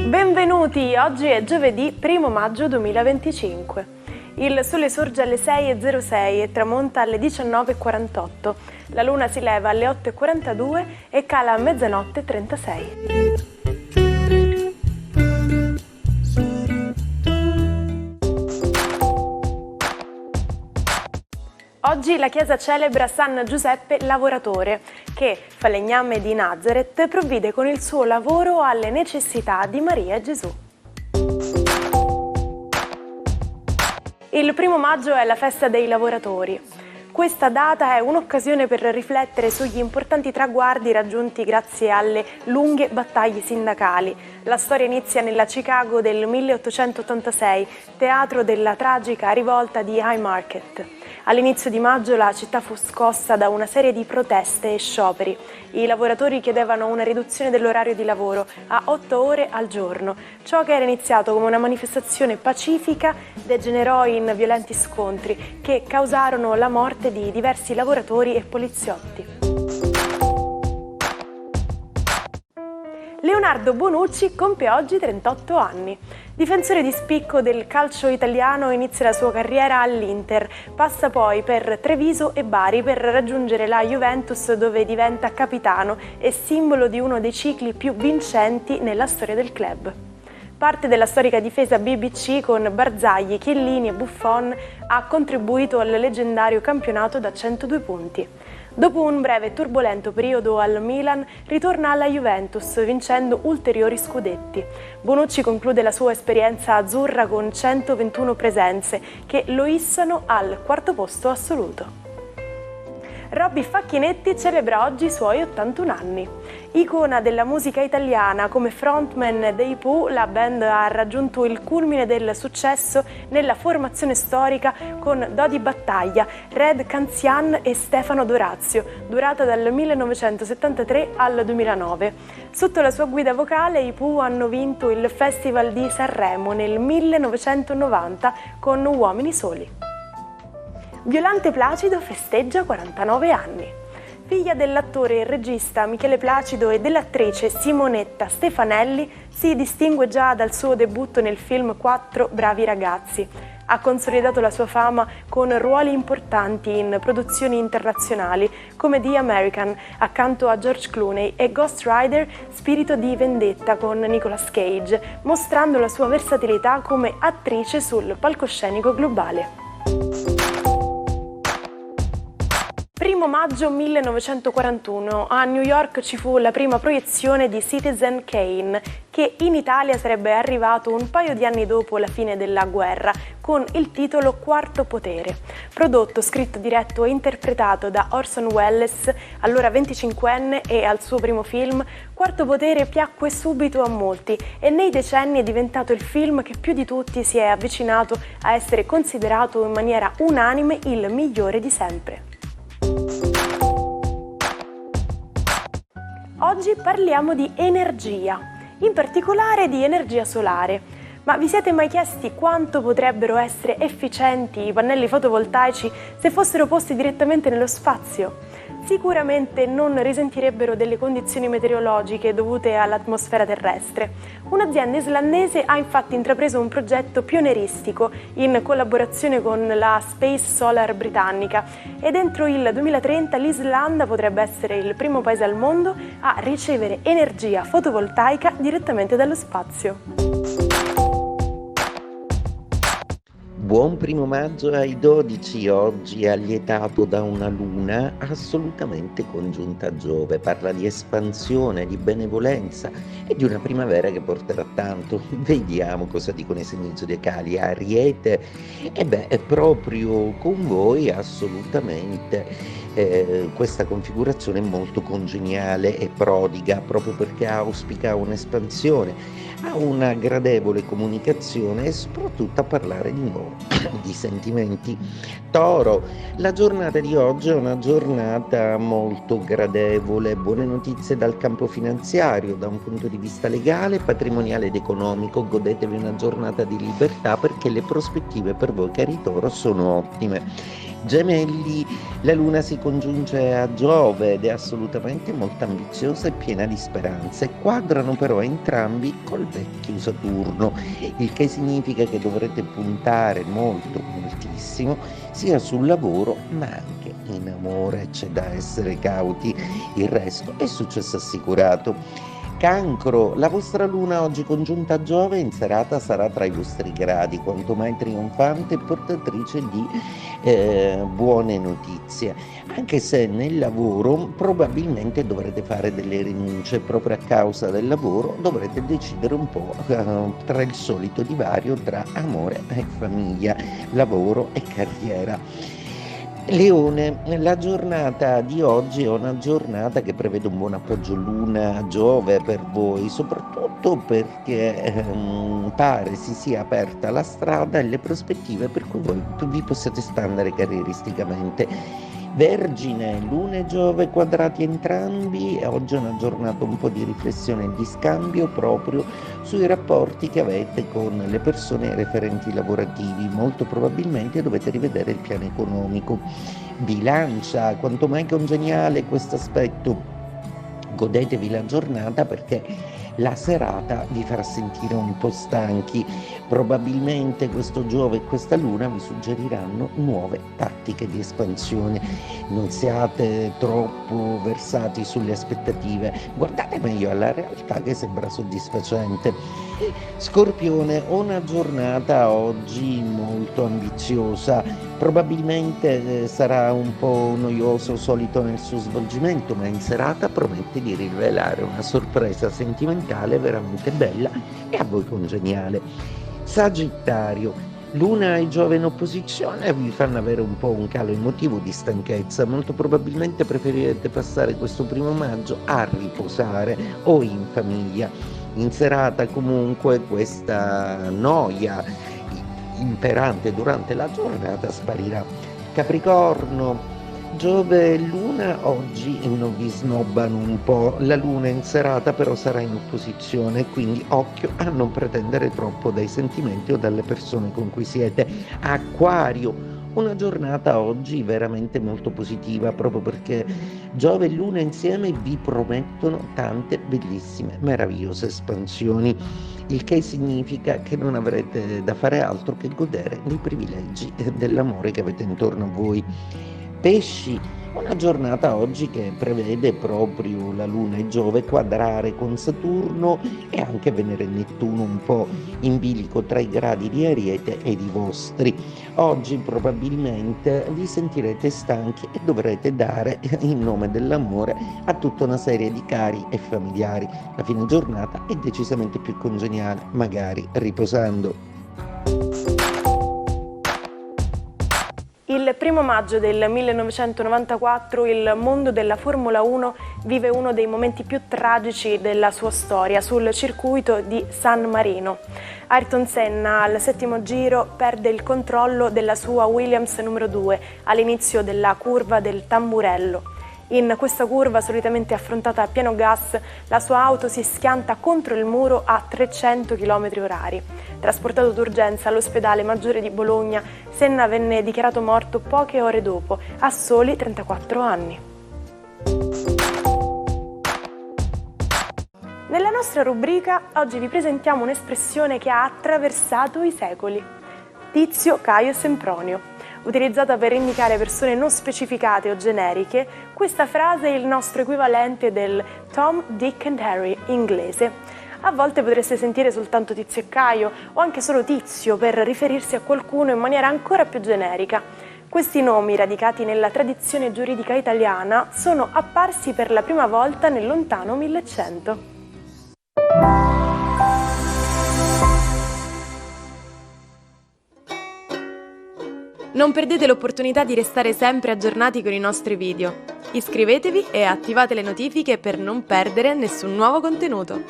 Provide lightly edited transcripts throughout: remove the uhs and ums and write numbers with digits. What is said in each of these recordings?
Benvenuti, oggi è giovedì 1 maggio 2025. Il sole sorge alle 6:06 e tramonta alle 19:48. La luna si leva alle 8:42 e cala a mezzanotte 36. Oggi la Chiesa celebra San Giuseppe Lavoratore, che, falegname di Nazareth, provvide con il suo lavoro alle necessità di Maria e Gesù. Il 1 maggio è la festa dei lavoratori. Questa data è un'occasione per riflettere sugli importanti traguardi raggiunti grazie alle lunghe battaglie sindacali. La storia inizia nella Chicago del 1886, teatro della tragica rivolta di Haymarket. All'inizio di maggio la città fu scossa da una serie di proteste e scioperi. I lavoratori chiedevano una riduzione dell'orario di lavoro a 8 ore al giorno. Ciò che era iniziato come una manifestazione pacifica degenerò in violenti scontri che causarono la morte di diversi lavoratori e poliziotti. Leonardo Bonucci compie oggi 38 anni. Difensore di spicco del calcio italiano, inizia la sua carriera all'Inter, passa poi per Treviso e Bari per raggiungere la Juventus, dove diventa capitano e simbolo di uno dei cicli più vincenti nella storia del club. Parte della storica difesa BBC con Barzagli, Chiellini e Buffon ha contribuito al leggendario campionato da 102 punti. Dopo un breve e turbolento periodo al Milan, ritorna alla Juventus vincendo ulteriori scudetti. Bonucci conclude la sua esperienza azzurra con 121 presenze che lo issano al 4° posto assoluto. Robby Facchinetti celebra oggi i suoi 81 anni. Icona della musica italiana, come frontman dei Pooh, la band ha raggiunto il culmine del successo nella formazione storica con Dodi Battaglia, Red Canzian e Stefano Dorazio, durata dal 1973 al 2009. Sotto la sua guida vocale i Pooh hanno vinto il Festival di Sanremo nel 1990 con Uomini Soli. Violante Placido festeggia 49 anni. Figlia dell'attore e regista Michele Placido e dell'attrice Simonetta Stefanelli, si distingue già dal suo debutto nel film 4 Bravi Ragazzi. Ha consolidato la sua fama con ruoli importanti in produzioni internazionali come The American accanto a George Clooney e Ghost Rider Spirito di vendetta con Nicolas Cage, mostrando la sua versatilità come attrice sul palcoscenico globale. 1 maggio 1941 a New York ci fu la prima proiezione di Citizen Kane, che in Italia sarebbe arrivato un paio di anni dopo la fine della guerra, con il titolo Quarto Potere. Prodotto, scritto, diretto e interpretato da Orson Welles, allora 25enne e al suo primo film, Quarto Potere piacque subito a molti e nei decenni è diventato il film che più di tutti si è avvicinato a essere considerato in maniera unanime il migliore di sempre. Oggi parliamo di energia, in particolare di energia solare. Ma vi siete mai chiesti quanto potrebbero essere efficienti i pannelli fotovoltaici se fossero posti direttamente nello spazio? Sicuramente non risentirebbero delle condizioni meteorologiche dovute all'atmosfera terrestre. Un'azienda islandese ha infatti intrapreso un progetto pionieristico in collaborazione con la Space Solar britannica ed entro il 2030 l'Islanda potrebbe essere il primo paese al mondo a ricevere energia fotovoltaica direttamente dallo spazio. Buon 1 maggio ai 12, oggi allietato da una luna assolutamente congiunta a Giove, parla di espansione, di benevolenza e di una primavera che porterà tanto. Vediamo cosa dicono i segni zodiacali. Ariete, è proprio con voi assolutamente. Questa configurazione è molto congeniale e prodiga proprio perché auspica un'espansione, ha una gradevole comunicazione e soprattutto a parlare di noi, di sentimenti. Toro, la giornata di oggi è una giornata molto gradevole, buone notizie dal campo finanziario, da un punto di vista legale, patrimoniale ed economico. Godetevi una giornata di libertà perché le prospettive per voi, cari Toro, sono ottime. Gemelli, la Luna si congiunge a Giove ed è assolutamente molto ambiziosa e piena di speranze. Quadrano però entrambi col vecchio Saturno, il che significa che dovrete puntare moltissimo sia sul lavoro ma anche in amore. C'è da essere cauti, il resto è successo assicurato. Cancro, la vostra luna oggi congiunta a Giove in serata sarà tra i vostri gradi, quanto mai trionfante e portatrice di buone notizie, anche se nel lavoro probabilmente dovrete fare delle rinunce, proprio a causa del lavoro dovrete decidere un po' tra il solito divario tra amore e famiglia, lavoro e carriera. Leone, la giornata di oggi è una giornata che prevede un buon appoggio Luna-Giove per voi, soprattutto perché pare si sia aperta la strada e le prospettive per cui voi vi possiate espandere carrieristicamente. Vergine, Luna e Giove quadrati entrambi, oggi è una giornata un po' di riflessione e di scambio proprio sui rapporti che avete con le persone referenti lavorativi. Molto probabilmente dovete rivedere il piano economico. Bilancia, quanto mai congeniale questo aspetto, godetevi la giornata perché la serata vi farà sentire un po' stanchi. Probabilmente questo Giove e questa Luna vi suggeriranno nuove tattiche di espansione. Non siate troppo versati sulle aspettative, guardate meglio alla realtà che sembra soddisfacente. Scorpione, una giornata oggi molto ambiziosa, probabilmente sarà un po' noioso solito nel suo svolgimento, ma in serata promette di rivelare una sorpresa sentimentale veramente bella e a voi congeniale. Sagittario, Luna e Giove in opposizione vi fanno avere un po' un calo emotivo di stanchezza, molto probabilmente preferirete passare questo primo maggio a riposare o in famiglia. In serata comunque questa noia imperante durante la giornata sparirà. Capricorno, Giove e Luna oggi non vi snobbano un po', la Luna in serata però sarà in opposizione, quindi occhio a non pretendere troppo dai sentimenti o dalle persone con cui siete. Acquario, una giornata oggi veramente molto positiva proprio perché Giove e Luna insieme vi promettono tante bellissime, meravigliose espansioni, il che significa che non avrete da fare altro che godere dei privilegi dell'amore che avete intorno a voi. Pesci, una giornata oggi che prevede proprio la Luna e Giove quadrare con Saturno e anche Venere e Nettuno un po' in bilico tra i gradi di Ariete ed i vostri. Oggi probabilmente vi sentirete stanchi e dovrete dare in nome dell'amore a tutta una serie di cari e familiari. La fine giornata è decisamente più congeniale, magari riposando. Il 1° maggio del 1994 il mondo della Formula 1 vive uno dei momenti più tragici della sua storia sul circuito di San Marino. Ayrton Senna al 7° giro perde il controllo della sua Williams numero 2 all'inizio della curva del Tamburello. In questa curva, solitamente affrontata a pieno gas, la sua auto si schianta contro il muro a 300 km/h. Trasportato d'urgenza all'ospedale Maggiore di Bologna, Senna venne dichiarato morto poche ore dopo, a soli 34 anni. Nella nostra rubrica oggi vi presentiamo un'espressione che ha attraversato i secoli: Tizio, Caio e Sempronio. Utilizzata per indicare persone non specificate o generiche, questa frase è il nostro equivalente del Tom, Dick and Harry inglese. A volte potreste sentire soltanto Tizio e Caio o anche solo Tizio per riferirsi a qualcuno in maniera ancora più generica. Questi nomi, radicati nella tradizione giuridica italiana, sono apparsi per la prima volta nel lontano 1100. Non perdete l'opportunità di restare sempre aggiornati con i nostri video. Iscrivetevi e attivate le notifiche per non perdere nessun nuovo contenuto.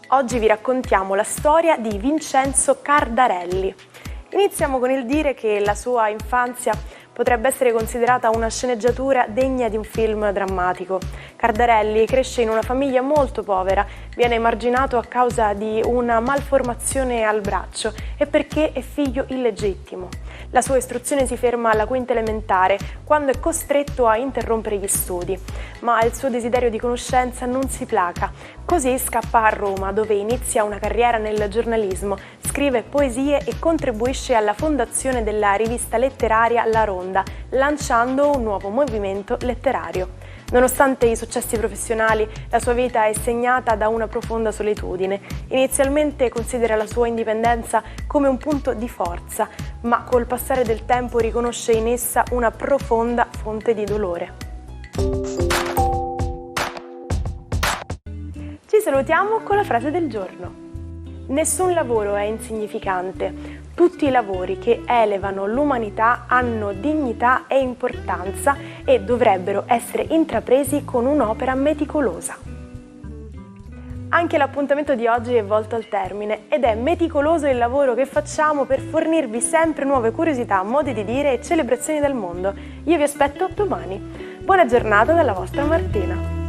Oggi vi raccontiamo la storia di Vincenzo Cardarelli. Iniziamo con il dire che la sua infanzia Potrebbe essere considerata una sceneggiatura degna di un film drammatico. Cardarelli cresce in una famiglia molto povera, viene emarginato a causa di una malformazione al braccio e perché è figlio illegittimo. La sua istruzione si ferma alla quinta elementare, quando è costretto a interrompere gli studi, ma il suo desiderio di conoscenza non si placa. Così scappa a Roma, dove inizia una carriera nel giornalismo, scrive poesie e contribuisce alla fondazione della rivista letteraria La Ronda, lanciando un nuovo movimento letterario. Nonostante i successi professionali, la sua vita è segnata da una profonda solitudine. Inizialmente considera la sua indipendenza come un punto di forza, ma col passare del tempo riconosce in essa una profonda fonte di dolore. Ci salutiamo con la frase del giorno. Nessun lavoro è insignificante. Tutti i lavori che elevano l'umanità hanno dignità e importanza e dovrebbero essere intrapresi con un'opera meticolosa. Anche l'appuntamento di oggi è volto al termine ed è meticoloso il lavoro che facciamo per fornirvi sempre nuove curiosità, modi di dire e celebrazioni del mondo. Io vi aspetto domani. Buona giornata dalla vostra Martina.